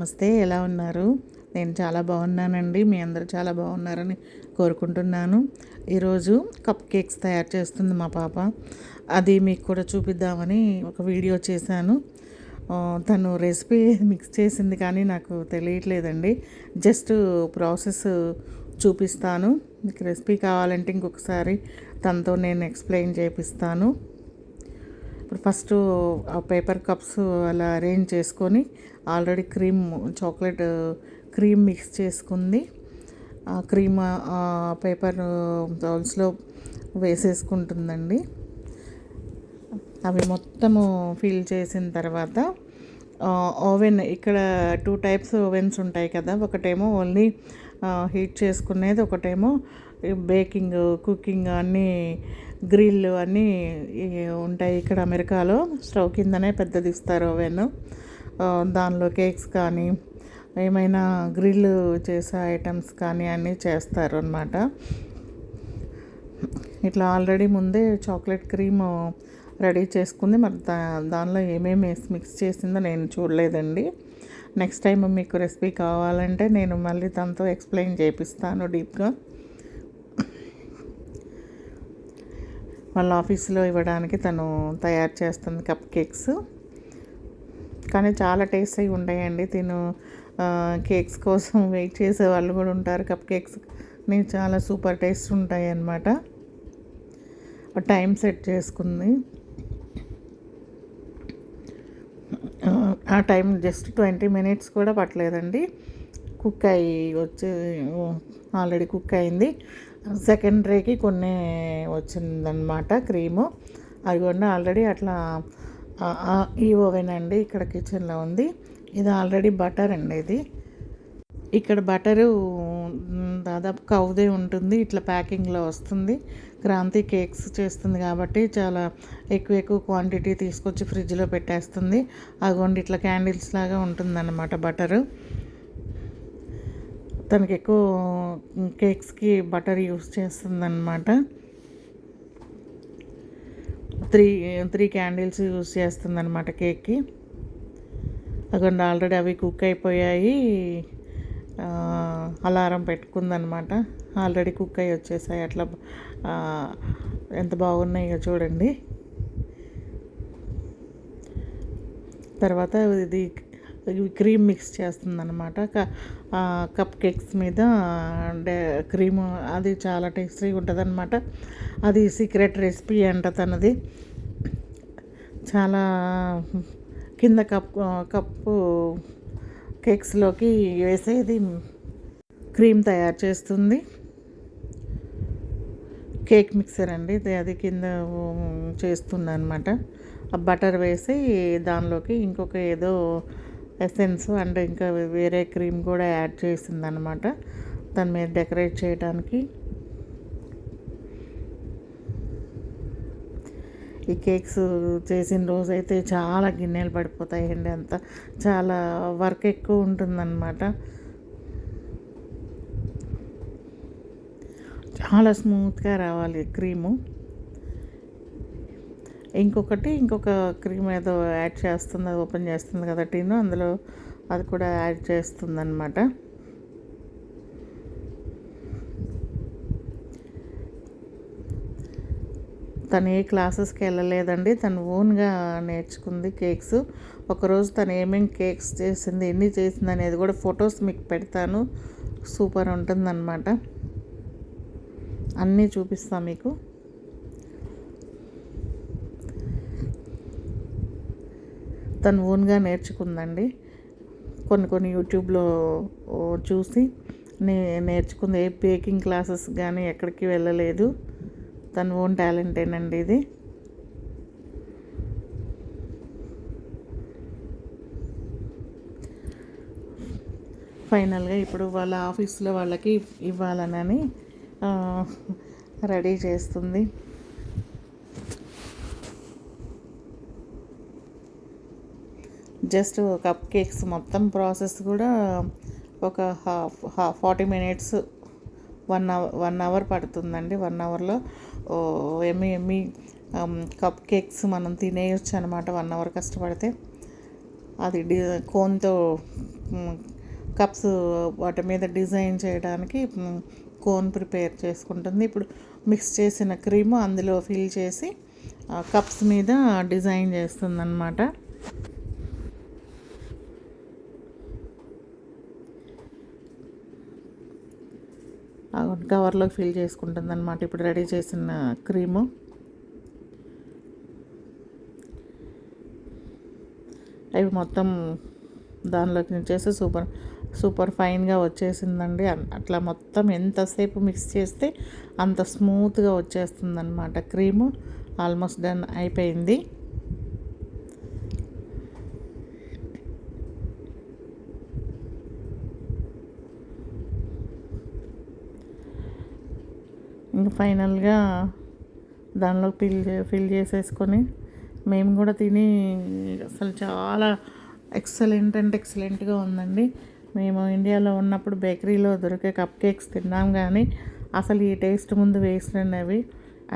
నమస్తే, ఎలా ఉన్నారు? నేను చాలా బాగున్నానండి. మీ అందరూ చాలా బాగున్నారని కోరుకుంటున్నాను. ఈరోజు కప్ కేక్స్ తయారు చేస్తుంది మా పాప. అది మీకు కూడా చూపిద్దామని ఒక వీడియో చేశాను. తను రెసిపీ మిక్స్ చేసింది కానీ నాకు తెలియట్లేదండి. జస్ట్ ప్రాసెస్ చూపిస్తాను. మీకు రెసిపీ కావాలంటే ఇంకొకసారి తనతో నేను ఎక్స్ప్లెయిన్ చేపిస్తాను. ఇప్పుడు ఫస్ట్ ఆ పేపర్ కప్స్ అలా అరేంజ్ చేసుకొని ఆల్రెడీ చాక్లెట్ క్రీమ్ మిక్స్ చేసుకుంది. ఆ క్రీమ్ పేపర్ బౌల్స్లో వేసేసుకుంటుందండి. అవి మొత్తము ఫిల్ చేసిన తర్వాత ఓవెన్, ఇక్కడ 2 టైప్స్ ఓవెన్స్ ఉంటాయి కదా. ఒకటేమో ఓన్లీ హీట్ చేసుకునేది, ఒకటేమో బేకింగ్, కుకింగ్ అన్నీ గ్రిల్ అన్నీ ఉంటాయి. ఇక్కడ అమెరికాలో స్టవ్ కిందనే పెద్దది ఇస్తారు ఓవెన్. దానిలో కేక్స్ కానీ ఏమైనా గ్రిల్ చేసే ఐటమ్స్ కానీ అన్నీ చేస్తారు అన్నమాట. ఇట్లా ఆల్రెడీ ముందే చాక్లెట్ క్రీమ్ రెడీ చేసుకుంది. మరి దానిలో ఏమేమి మిక్స్ చేసిందో నేను చూడలేదండి. నెక్స్ట్ టైం మీకు రెసిపీ కావాలంటే నేను మళ్ళీ తనతో ఎక్స్ప్లెయిన్ చేపిస్తాను డీప్గా. వాళ్ళ ఆఫీస్లో ఇవ్వడానికి తను తయారు చేస్తుంది కప్ కేక్స్. కానీ చాలా టేస్టీ ఉంటాయండి. కేక్స్ కోసం వెయిట్ చేసే వాళ్ళు కూడా ఉంటారు. కప్ కేక్స్ చాలా సూపర్ టేస్ట్ ఉంటాయి అన్నమాట. టైం సెట్ చేసుకుంది. ఆ టైం జస్ట్ 20 minutes కూడా పట్టలేదండి. కుక్ ఆల్రెడీ కుక్ అయింది. సెకండ్ రేకి కొన్ని వచ్చిందనమాట క్రీము. అది కూడా ఆల్రెడీ అట్లా ఈ ఓవెన్ అండి ఇక్కడ కిచెన్లో ఉంది. ఇది ఆల్రెడీ బటర్ అండి. ఇది ఇక్కడ బటరు దాదాపు కౌదే ఉంటుంది. ఇట్లా ప్యాకింగ్లో వస్తుంది. క్రాంతి కేక్స్ చేస్తుంది కాబట్టి చాలా ఎక్కువ క్వాంటిటీ తీసుకొచ్చి ఫ్రిడ్జ్లో పెట్టేస్తుంది. అదిగోండి ఇట్లా క్యాండిల్స్ లాగా ఉంటుందన్నమాట బటరు. తనకి ఎక్కువ కేక్స్కి బటర్ యూస్ చేస్తుందన్నమాట. 3 క్యాండిల్స్ యూస్ చేస్తుందన్నమాట కేక్కి. అదిగోండి ఆల్రెడీ అవి కుక్ అయిపోయాయి. అలారం పెట్టుకుందనమాట. ఆల్రెడీ కుక్ అయ్యి వచ్చేసాయి. అట్లా ఎంత బాగున్నాయో చూడండి. తర్వాత ఇది క్రీమ్ మిక్స్ చేస్తుందన్నమాట. కప్ కేక్స్ మీద క్రీమ్ అది చాలా టేస్టీగా ఉంటుంది అనమాట. అది సీక్రెట్ రెసిపీ అంట తనది. చాలా కింద కప్పు కేక్స్లోకి వేసేది క్రీమ్ తయారు చేస్తుంది. కేక్ మిక్సర్ అండి అది కింద చేస్తుంది అనమాట. ఆ బటర్ వేసి దానిలోకి ఇంకొక ఏదో ఎసెన్స్ అండ్ ఇంకా వేరే క్రీమ్ కూడా యాడ్ చేసింది అనమాట దాని మీద డెకరేట్ చేయడానికి. ఈ కేక్స్ చేసిన రోజైతే చాలా గిన్నెలు పడిపోతాయండి. అంతా చాలా వర్క్ ఎక్కువ ఉంటుందన్నమాట. చాలా స్మూత్గా రావాలి క్రీము. ఇంకొక క్రీమ్ ఏదో యాడ్ చేస్తుంది, అది ఓపెన్ చేస్తుంది కదా టీను, అందులో అది కూడా యాడ్ చేస్తుందన్నమాట. తను ఏ క్లాసెస్కి వెళ్ళలేదండి. తను ఓన్గా నేర్చుకుంది కేక్స్. ఒకరోజు తను ఏమేమి కేక్స్ చేసింది, ఎన్ని చేసింది అనేది కూడా ఫొటోస్ మీకు పెడతాను. సూపర్ ఉంటుందన్నమాట. అన్నీ చూపిస్తాను మీకు. తను ఓన్గా నేర్చుకుందండి. కొన్ని యూట్యూబ్లో చూసి నేర్చుకుంది. ఏ బేకింగ్ క్లాసెస్ కానీ ఎక్కడికి వెళ్ళలేదు. తన ఓన్ టాలెంటేనండి ఇది. ఫైనల్గా ఇప్పుడు వాళ్ళ ఆఫీస్లో వాళ్ళకి ఇవ్వాలని రెడీ చేస్తుంది. జస్ట్ కప్ కేక్స్ మొత్తం ప్రాసెస్ కూడా ఒక 40 minutes 1 hour పడుతుందండి. 1 hourలో ఎమ్మి కప్ కేక్స్ మనం తినేయచ్చు అనమాట 1 hour కష్టపడితే. అది కోన్తో కప్స్ వాటి మీద డిజైన్ చేయడానికి కోన్ ప్రిపేర్ చేసుకుంటుంది. ఇప్పుడు మిక్స్ చేసిన క్రీము అందులో ఫిల్ చేసి కప్స్ మీద డిజైన్ చేస్తుందన్నమాట. కవర్లోకి ఫిల్ చేసుకుంటుంది అనమాట ఇప్పుడు రెడీ చేసిన క్రీము. అవి మొత్తం దానిలోకి చేస్తే సూపర్ ఫైన్గా వచ్చేసిందండి. అట్లా మొత్తం ఎంతసేపు మిక్స్ చేస్తే అంత స్మూత్గా వచ్చేస్తుంది అనమాట. క్రీము ఆల్మోస్ట్ డన్ అయిపోయింది. ఇంకా ఫైనల్గా దానిలో ఫిల్ చేసేసుకొని మేము కూడా తిని అసలు చాలా ఎక్సలెంట్గా ఉందండి. మేము ఇండియాలో ఉన్నప్పుడు బేకరీలో దొరికే కప్ కేక్స్ తిన్నాం, కానీ అసలు ఈ టేస్ట్ ముందు వేస్ట్ అవి.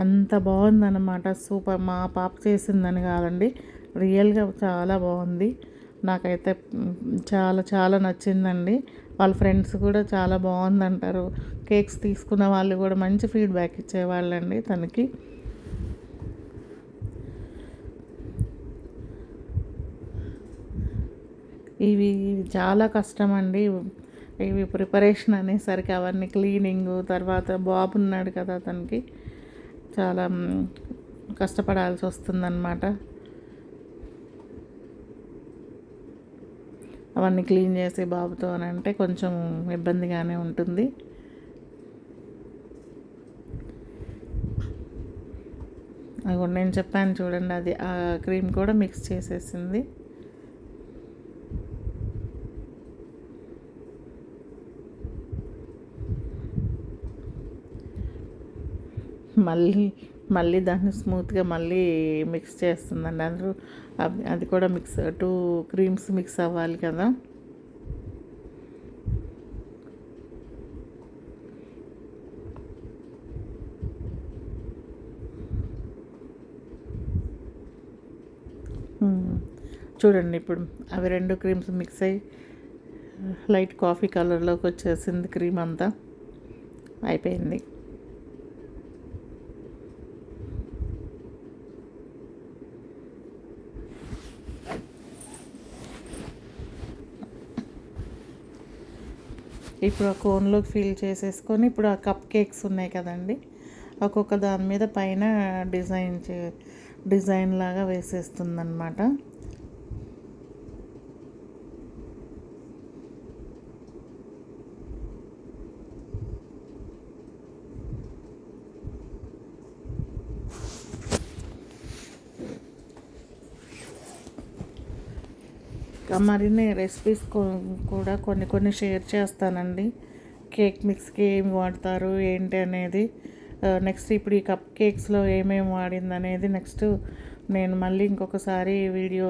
అంత బాగుందన్నమాట. సూపర్. మా పాప చేసిందని కాదండి, రియల్గా చాలా బాగుంది. నాకైతే చాలా చాలా నచ్చిందండి. వాళ్ళ ఫ్రెండ్స్ కూడా చాలా బాగుందంటారు. కేక్స్ తీసుకున్న వాళ్ళు కూడా మంచి ఫీడ్బ్యాక్ ఇచ్చేవాళ్ళండి తనకి. ఇవి చాలా కష్టం అండి. ఇవి ప్రిపరేషన్ అనేసరికి అవన్నీ క్లీనింగు, తర్వాత బాబు ఉన్నాడు కదా అతనికి చాలా కష్టపడాల్సి వస్తుందన్నమాట. అవన్నీ క్లీన్ చేసి బాబుతో అని అంటే కొంచెం ఇబ్బందిగానే ఉంటుంది. అది నేను చెప్పాను చూడండి, అది ఆ క్రీమ్ కూడా మిక్స్ చేసేసింది. మళ్ళీ దాన్ని స్మూత్గా మళ్ళీ మిక్స్ చేస్తుందండి. అందరూ అది కూడా మిక్స్ 2 క్రీమ్స్ మిక్స్ అవ్వాలి కదా. చూడండి ఇప్పుడు అవి 2 క్రీమ్స్ మిక్స్ అయ్యి లైట్ కాఫీ కలర్లోకి వచ్చేసింది. క్రీమ్ అంతా అయిపోయింది. ఇప్పుడు ఆ కోన్లోకి ఫిల్ చేసేసుకొని ఇప్పుడు ఆ కప్ కేక్స్ ఉన్నాయి కదండి, ఒక్కొక్క దాని మీద పైన డిజైన్ లాగా వేసేస్తుందన్నమాట. మరిన్ని రెసిపీస్ కూడా కొన్ని షేర్ చేస్తానండి. కేక్ మిక్స్కి ఏమి వాడతారు ఏంటి అనేది. నెక్స్ట్ ఇప్పుడు ఈ కప్ కేక్స్లో ఏమేమి వాడింది అనేది నెక్స్ట్ నేను మళ్ళీ ఇంకొకసారి వీడియో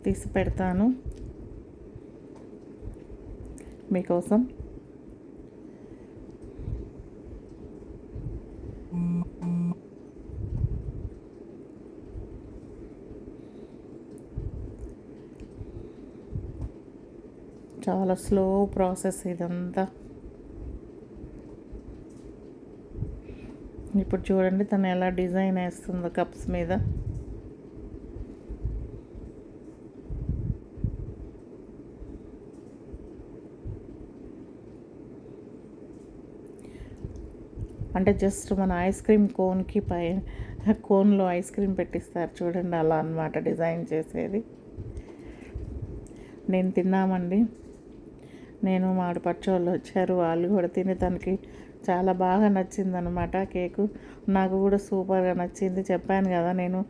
తీసి పెడతాను మీకోసం. చాలా స్లో ప్రాసెస్ ఇదంతా. ఇప్పుడు చూడండి తను ఎలా డిజైన్ వేస్తుందో కప్స్ మీద. అంటే జస్ట్ మన ఐస్ క్రీమ్ కోన్కి కోన్లో ఐస్ క్రీమ్ పెట్టిస్తారు చూడండి, అలా అన్నమాట డిజైన్ చేసేది. నేను తిన్నామండి. నేను మా ఆడపడుచోళ్ళు వచ్చారు, వాళ్ళు కూడా తిని తనకి చాలా బాగా నచ్చిందనమాట కేకు. నాకు కూడా సూపర్గా నచ్చింది. చెప్పాను కదా నేను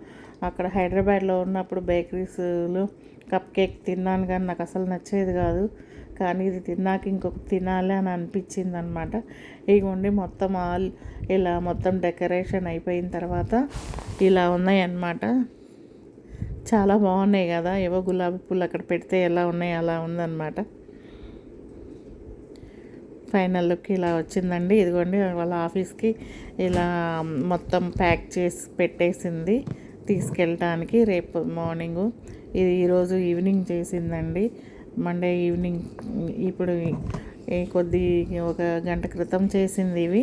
అక్కడ హైదరాబాద్లో ఉన్నప్పుడు బేకరీస్లో కప్ కేక్ తిన్నాను, కానీ నాకు అసలు నచ్చేది కాదు. కానీ ఇది తిన్నాక ఇంకొక తినాలి అని అనిపించింది అనమాట. ఇగోండి మొత్తం ఇలా మొత్తం డెకరేషన్ అయిపోయిన తర్వాత ఇలా ఉన్నాయి అన్నమాట. చాలా బాగున్నాయి కదా, ఏవో గులాబీ పూలు అక్కడ పెడితే ఎలా ఉన్నాయి అలా ఉందన్నమాట. ఫైనల్ లుక్ ఇలా వచ్చిందండి. ఇదిగోండి వాళ్ళ ఆఫీస్కి ఇలా మొత్తం ప్యాక్ చేసి పెట్టేసింది. తీసుకెళ్ళటానికి రేపు మార్నింగు. ఇది ఈరోజు ఈవినింగ్ చేసిందండి, మండే ఈవినింగ్. ఇప్పుడు ఒక గంట క్రితం చేసింది ఇవి.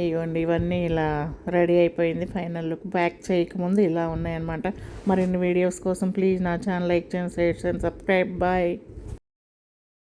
ఇవ్వండి, ఇవన్నీ ఇలా రెడీ అయిపోయింది. ఫైనల్ లుక్ ప్యాక్ చేయకముందు ఇలా ఉన్నాయన్నమాట. మరిన్ని వీడియోస్ కోసం ప్లీజ్ నా ఛానల్ లైక్ చేయండి, షేర్ చేయండి, సబ్స్క్రైబ్. బాయ్.